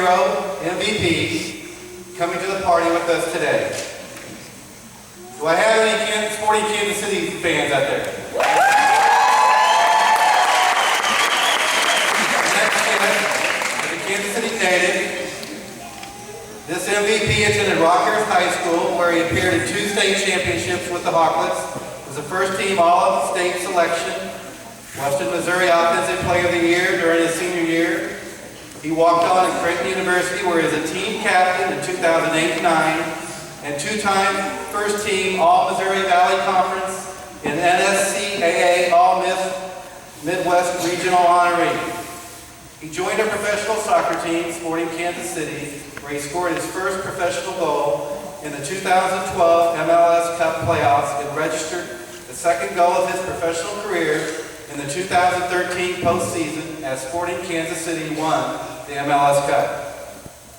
hero, MVP, coming to the party with us today. Do I have any sporting Kansas City fans out there? As a Kansas City native, this MVP attended Rockhurst High School, where he appeared in 2 state championships with the Hawklets, was a first-team All-State selection, Western Missouri Offensive Player of the Year during his senior year. He walked on at Creighton University, where he was a team captain in 2008-09, and 2-time first-team All-Missouri Valley Conference and NSCAA All-Midwest Regional honoree. He joined a professional soccer team, Sporting Kansas City, where he scored his first professional goal in the 2012 MLS Cup playoffs and registered the second goal of his professional career in the 2013 postseason as Sporting Kansas City won the MLS Cup.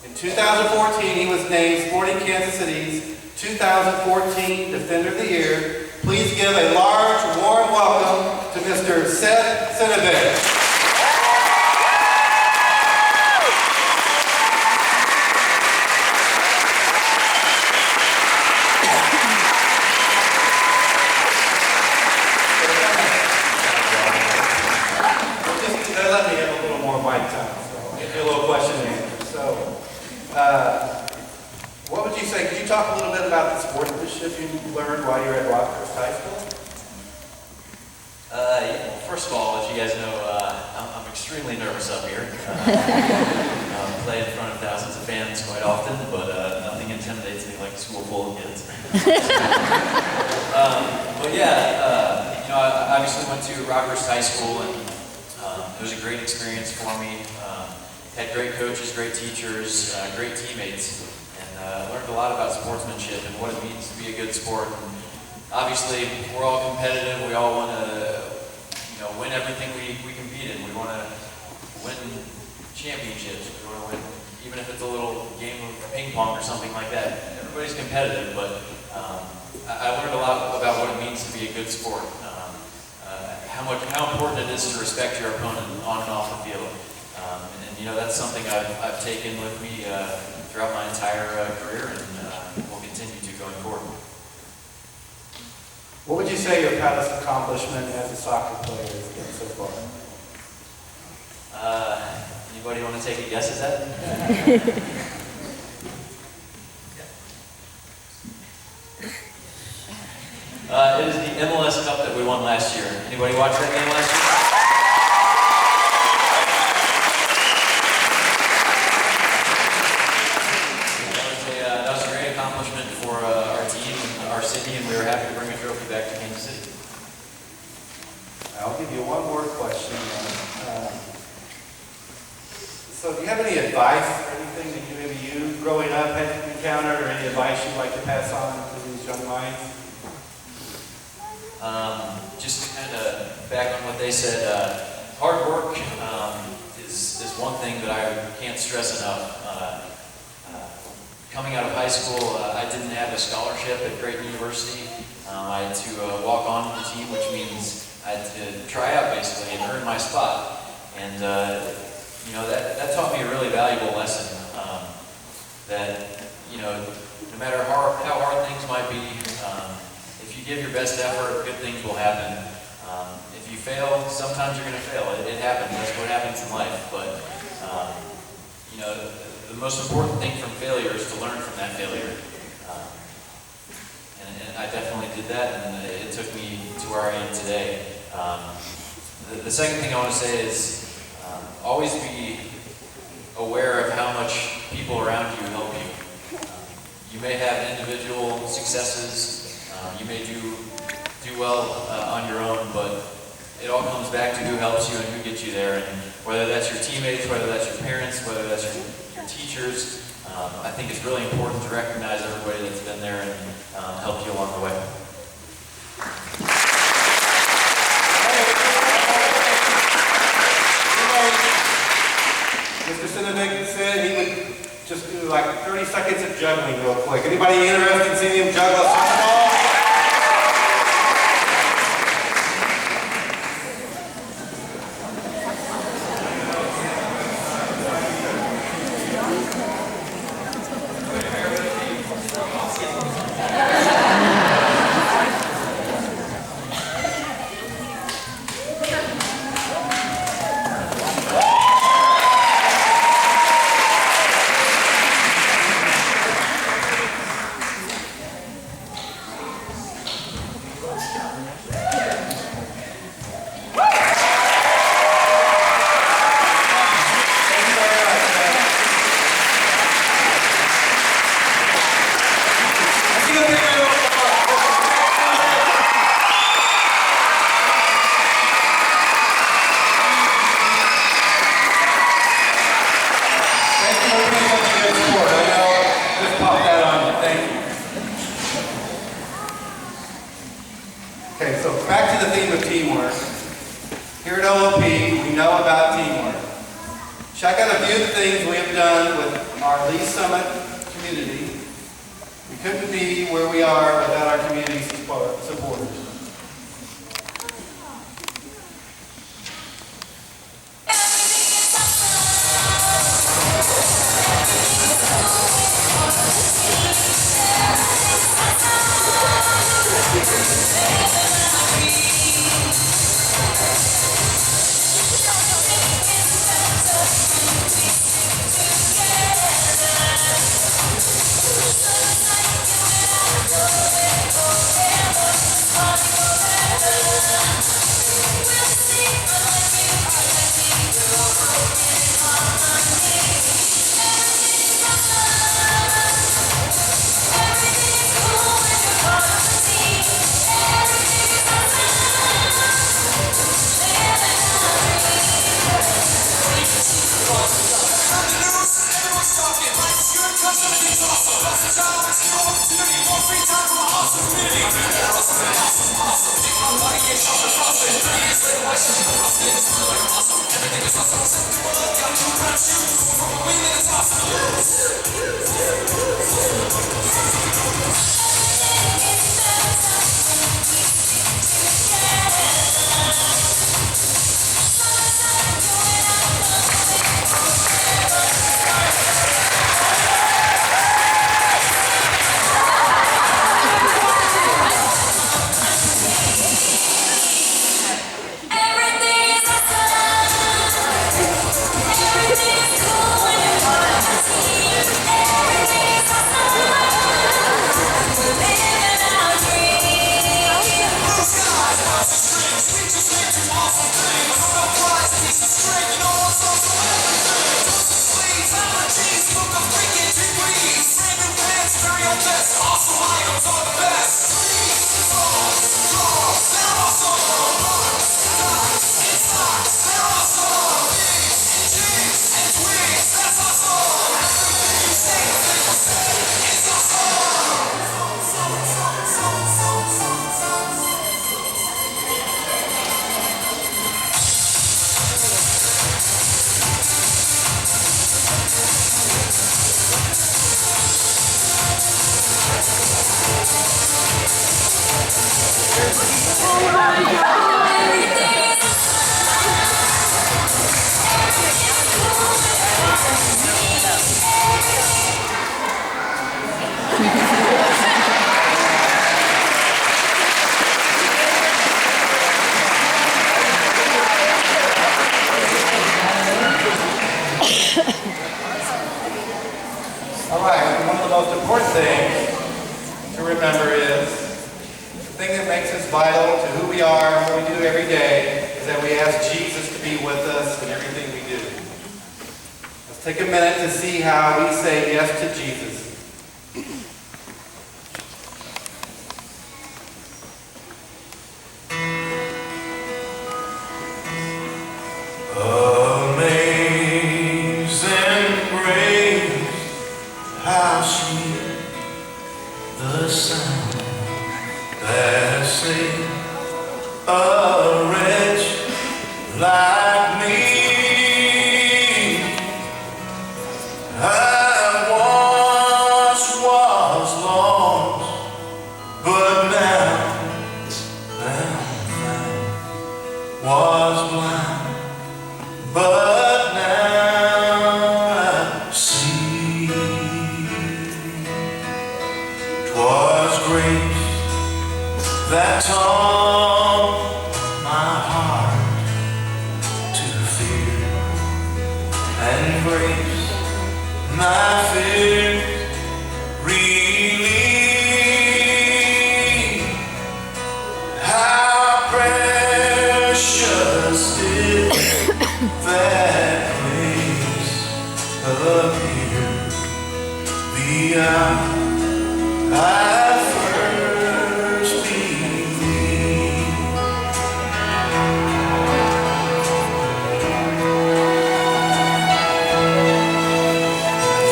In 2014, he was named Sporting Kansas City's 2014 Defender of the Year. Please give a large, warm welcome to Mr. Seth Sinovic. Let me have a little more mic time, so I'll give you a little question and answer. So, what would you say? Could you talk a little bit about the sportsmanship you learned while you were at Rockhurst High School? Yeah, first of all, as you guys know, I'm extremely nervous up here. Play in front of thousands of fans quite often, but nothing intimidates me like a school full of kids. But yeah, I obviously went to Rockhurst High School, and it was a great experience for me. Had great coaches, great teachers, great teammates, and learned a lot about sportsmanship and what it means to be a good sport. And obviously, we're all competitive. We all want to, win everything we compete in. We want to win championships. We want to win, even if it's a little game of ping pong or something like that. Everybody's competitive, but I learned a lot about what it means to be a good sport. How important it is to respect your opponent on and off the field. And that's something I've taken with me throughout my entire career, and will continue to going forward. What would you say your proudest accomplishment as a soccer player has been so far? Anybody want to take a guess at that? It is the MLS Cup that we won last year. Anybody watch that game last year? That was a great accomplishment for our team and our city, and we were happy to bring a trophy back to Kansas City. I'll give you one more question. So do you have any advice or anything that you growing up had encountered, or any advice you'd like to pass on to these young minds? Just to kind of back on what they said, hard work is one thing that I can't stress enough. Coming out of high school, I didn't have a scholarship at Creighton University. I had to walk on to the team, which means I had to try out basically and earn my spot. And that taught me a really valuable lesson. That no matter how hard things might be, if you give your best effort, good things will happen. If you fail, sometimes you're going to fail. It happens. That's what happens in life. But the most important thing from failure is to learn from that failure. And I definitely did that, and it took me to where I am today. The second thing I want to say is always be aware of how much people around you help you. You may have individual successes. You may do well on your own, but it all comes back to who helps you and who gets you there. And whether that's your teammates, whether that's your parents, whether that's your teachers, I think it's really important to recognize everybody that's been there and help you along the way. Mr. Sinovic said he would just do like 30 seconds of juggling real quick. Anybody interested in seeing him juggle a soccer ball? Check out a few of the things we have done with our Lee Summit community. We couldn't be where we are without our community supporters. All right, one of the most important things to remember is the thing that makes us vital to who we are and what we do every day is that we ask Jesus to be with us in everything we do. Let's take a minute to see how we say yes to Jesus. How sweet the sound that saved a wretch like me. I once was lost, but now I'm found. Was blind, but now I see. 'Twas grace that taught my heart to fear, and grace my fear relieved. How precious did that grace appear the hour I first believed.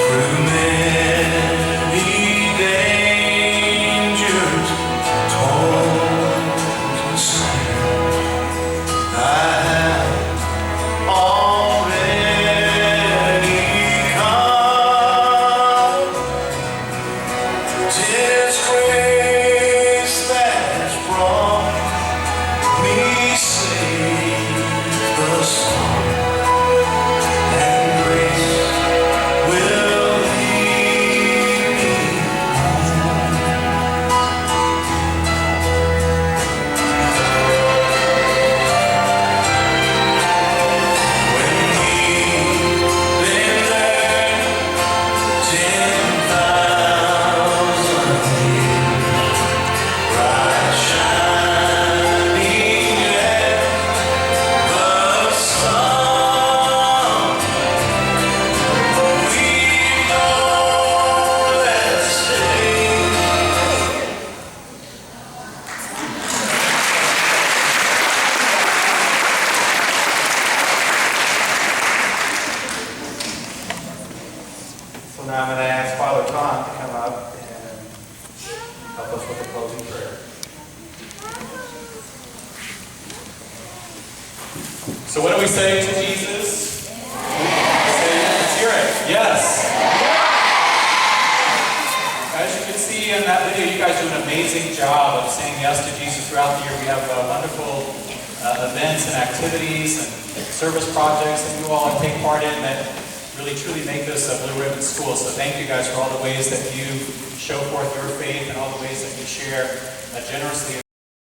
Through many dangers, toils and snares, I have already So now I'm going to ask Father Tom to come up and help us with a closing prayer. So what do we say to Jesus? Let's hear it. Yes. As you can see in that video, you guys do an amazing job of saying yes to Jesus throughout the year. We have wonderful events and activities and service projects that you all take part in that really truly make this a Blue Ribbon School. So thank you guys for all the ways that you show forth your faith and all the ways that you share generously.